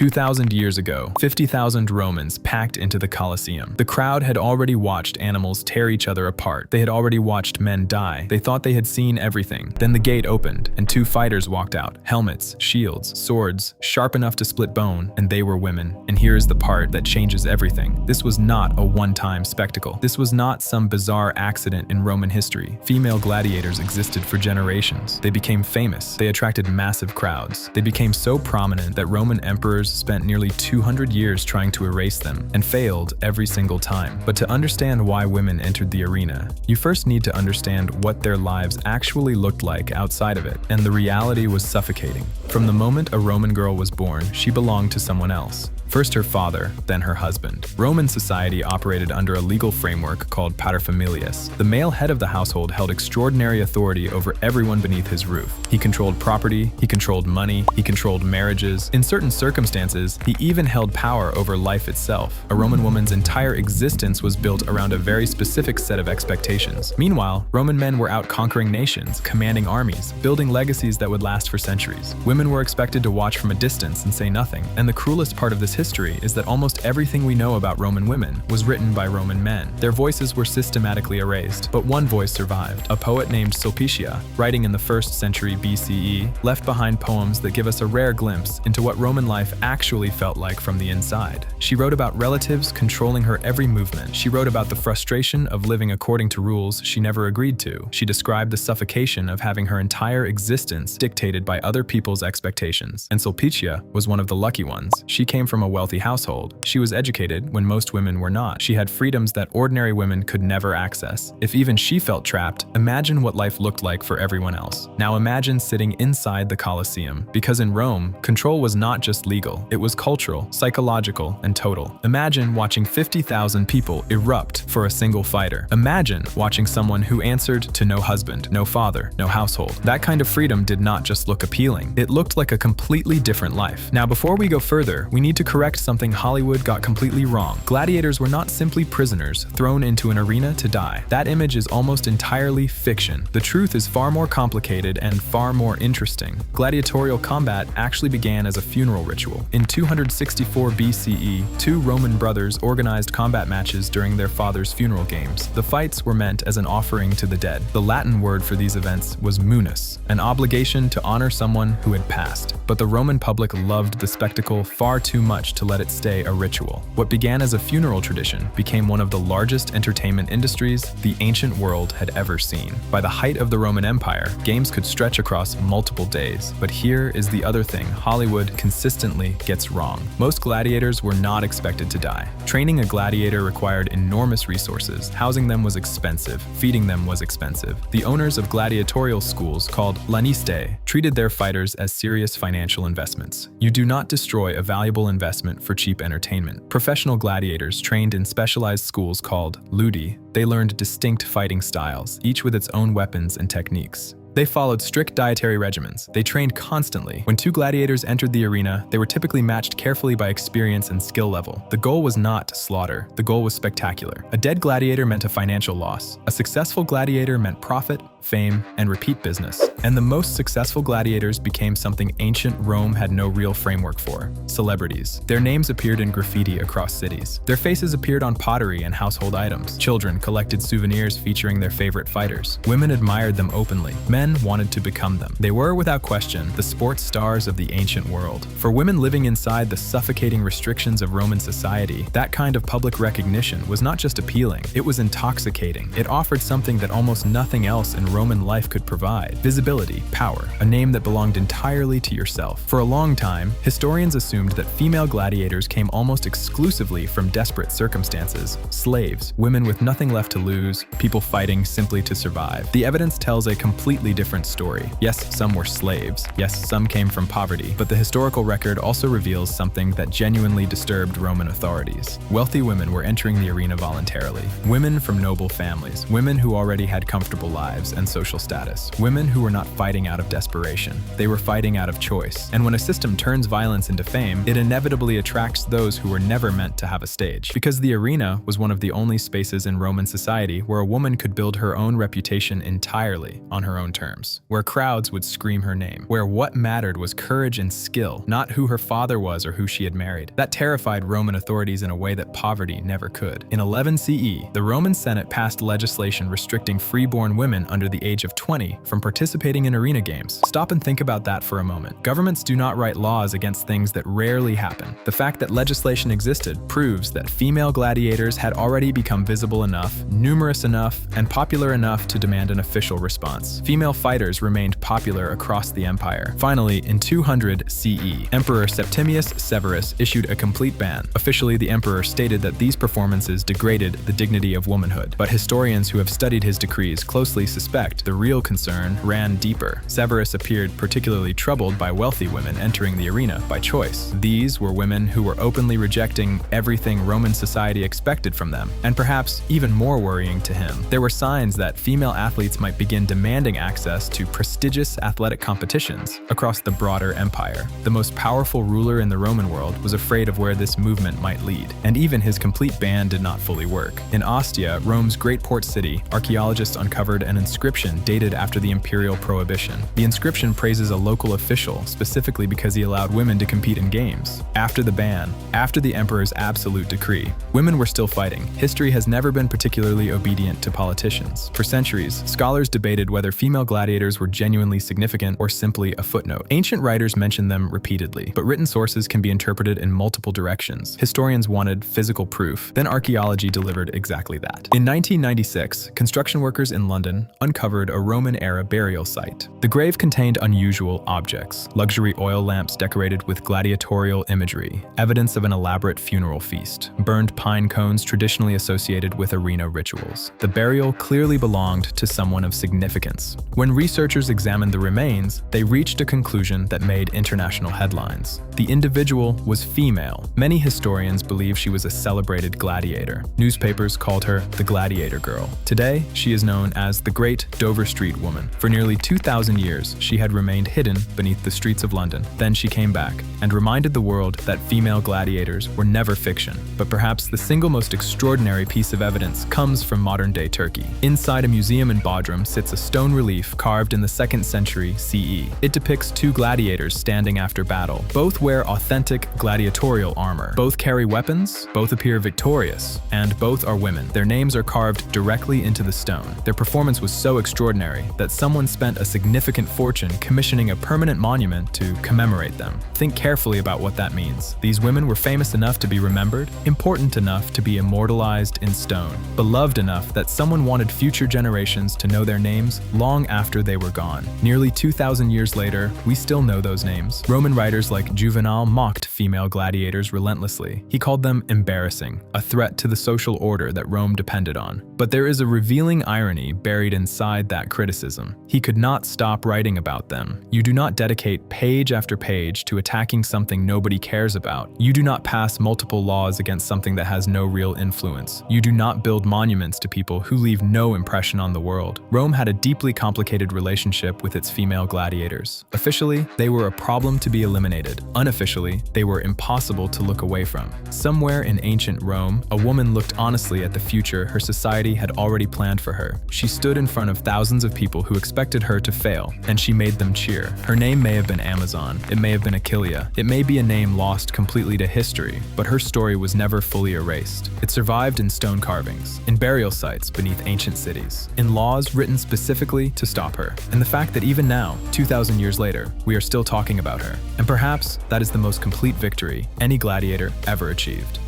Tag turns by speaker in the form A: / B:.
A: 2,000 years ago, 50,000 Romans packed into the Colosseum. The crowd had already watched animals tear each other apart. They had already watched men die. They thought they had seen everything. Then the gate opened, and two fighters walked out. Helmets, shields, swords, sharp enough to split bone, and they were women. And here is the part that changes everything. This was not a one-time spectacle. This was not some bizarre accident in Roman history. Female gladiators existed for generations. They became famous. They attracted massive crowds. They became so prominent that Roman emperors spent nearly 200 years trying to erase them, and failed every single time. But to understand why women entered the arena, you first need to understand what their lives actually looked like outside of it, and the reality was suffocating. From the moment a Roman girl was born, she belonged to someone else. First her father, then her husband. Roman society operated under a legal framework called paterfamilias. The male head of the household held extraordinary authority over everyone beneath his roof. He controlled property, he controlled money, he controlled marriages. In certain circumstances, he even held power over life itself. A Roman woman's entire existence was built around a very specific set of expectations. Meanwhile, Roman men were out conquering nations, commanding armies, building legacies that would last for centuries. Women were expected to watch from a distance and say nothing. And the cruelest part of this history is that almost everything we know about Roman women was written by Roman men. Their voices were systematically erased, but one voice survived. A poet named Sulpicia, writing in the 1st century BCE, left behind poems that give us a rare glimpse into what Roman life actually felt like from the inside. She wrote about relatives controlling her every movement. She wrote about the frustration of living according to rules she never agreed to. She described the suffocation of having her entire existence dictated by other people's expectations. And Sulpicia was one of the lucky ones. She came from a wealthy household. She was educated when most women were not. She had freedoms that ordinary women could never access. If even she felt trapped, imagine what life looked like for everyone else. Now imagine sitting inside the Colosseum, because in Rome, control was not just legal, it was cultural, psychological, and total. Imagine watching 50,000 people erupt for a single fighter. Imagine watching someone who answered to no husband, no father, no household. That kind of freedom did not just look appealing, it looked like a completely different life. Now before we go further, we need to correct something Hollywood got completely wrong. Gladiators were not simply prisoners thrown into an arena to die. That image is almost entirely fiction. The truth is far more complicated and far more interesting. Gladiatorial combat actually began as a funeral ritual. In 264 BCE, two Roman brothers organized combat matches during their father's funeral games. The fights were meant as an offering to the dead. The Latin word for these events was munus, an obligation to honor someone who had passed. But the Roman public loved the spectacle far too much to let it stay a ritual. What began as a funeral tradition became one of the largest entertainment industries the ancient world had ever seen. By the height of the Roman Empire, games could stretch across multiple days. But here is the other thing Hollywood consistently gets wrong. Most gladiators were not expected to die. Training a gladiator required enormous resources. Housing them was expensive. Feeding them was expensive. The owners of gladiatorial schools, called lanistae, treated their fighters as serious financial investments. You do not destroy a valuable investment for cheap entertainment. Professional gladiators trained in specialized schools called ludi. They learned distinct fighting styles, each with its own weapons and techniques. They followed strict dietary regimens. They trained constantly. When two gladiators entered the arena, they were typically matched carefully by experience and skill level. The goal was not slaughter. The goal was spectacular. A dead gladiator meant a financial loss. A successful gladiator meant profit, fame, and repeat business. And the most successful gladiators became something ancient Rome had no real framework for: celebrities. Their names appeared in graffiti across cities. Their faces appeared on pottery and household items. Children collected souvenirs featuring their favorite fighters. Women admired them openly. Men wanted to become them. They were, without question, the sports stars of the ancient world. For women living inside the suffocating restrictions of Roman society, that kind of public recognition was not just appealing, it was intoxicating. It offered something that almost nothing else in Roman life could provide: visibility, power, a name that belonged entirely to yourself. For a long time, historians assumed that female gladiators came almost exclusively from desperate circumstances: slaves, women with nothing left to lose, people fighting simply to survive. The evidence tells a completely different story. Yes, some were slaves. Yes, some came from poverty. But the historical record also reveals something that genuinely disturbed Roman authorities. Wealthy women were entering the arena voluntarily. Women from noble families, women who already had comfortable lives, and social status. Women who were not fighting out of desperation. They were fighting out of choice. And when a system turns violence into fame, it inevitably attracts those who were never meant to have a stage. Because the arena was one of the only spaces in Roman society where a woman could build her own reputation entirely on her own terms, where crowds would scream her name, where what mattered was courage and skill, not who her father was or who she had married. That terrified Roman authorities in a way that poverty never could. In 11 CE, the Roman Senate passed legislation restricting freeborn women under the age of 20 from participating in arena games. Stop and think about that for a moment. Governments do not write laws against things that rarely happen. The fact that legislation existed proves that female gladiators had already become visible enough, numerous enough, and popular enough to demand an official response. Female fighters remained popular across the empire. Finally, in 200 CE, Emperor Septimius Severus issued a complete ban. Officially, the emperor stated that these performances degraded the dignity of womanhood, but historians who have studied his decrees closely suspect the real concern ran deeper. Severus appeared particularly troubled by wealthy women entering the arena by choice. These were women who were openly rejecting everything Roman society expected from them, and perhaps even more worrying to him, there were signs that female athletes might begin demanding access to prestigious athletic competitions across the broader empire. The most powerful ruler in the Roman world was afraid of where this movement might lead, and even his complete ban did not fully work. In Ostia, Rome's great port city, archaeologists uncovered an inscription dated after the imperial prohibition. The inscription praises a local official specifically because he allowed women to compete in games. After the ban, after the emperor's absolute decree, women were still fighting. History has never been particularly obedient to politicians. For centuries, scholars debated whether female gladiators were genuinely significant or simply a footnote. Ancient writers mention them repeatedly, but written sources can be interpreted in multiple directions. Historians wanted physical proof, then archaeology delivered exactly that. In 1996, construction workers in London uncovered a Roman-era burial site. The grave contained unusual objects, luxury oil lamps decorated with gladiatorial imagery, evidence of an elaborate funeral feast, burned pine cones traditionally associated with arena rituals. The burial clearly belonged to someone of significance. When researchers examined the remains, they reached a conclusion that made international headlines. The individual was female. Many historians believe she was a celebrated gladiator. Newspapers called her the Gladiator Girl. Today, she is known as the Great Dover Street Woman. For nearly 2,000 years, she had remained hidden beneath the streets of London. Then she came back and reminded the world that female gladiators were never fiction. But perhaps the single most extraordinary piece of evidence comes from modern-day Turkey. Inside a museum in Bodrum sits a stone relief carved in the 2nd century CE. It depicts two gladiators standing after battle. Both wear authentic gladiatorial armor. Both carry weapons, both appear victorious, and both are women. Their names are carved directly into the stone. Their performance was so extraordinary that someone spent a significant fortune commissioning a permanent monument to commemorate them. Think carefully about what that means. These women were famous enough to be remembered, important enough to be immortalized in stone, beloved enough that someone wanted future generations to know their names long after they were gone. Nearly 2,000 years later, we still know those names. Roman writers like Juvenal mocked female gladiators relentlessly. He called them embarrassing, a threat to the social order that Rome depended on. But there is a revealing irony buried inside that criticism. He could not stop writing about them. You do not dedicate page after page to attacking something nobody cares about. You do not pass multiple laws against something that has no real influence. You do not build monuments to people who leave no impression on the world. Rome had a deeply complicated relationship with its female gladiators. Officially, they were a problem to be eliminated. Unofficially, they were impossible to look away from. Somewhere in ancient Rome, a woman looked honestly at the future her society had already planned for her. She stood in front of thousands of people who expected her to fail, and she made them cheer. Her name may have been Amazon, it may have been Achillea, it may be a name lost completely to history, but her story was never fully erased. It survived in stone carvings, in burial sites beneath ancient cities, in laws written specifically to stop her, and the fact that even now, 2,000 years later, we are still talking about her. And perhaps that is the most complete victory any gladiator ever achieved.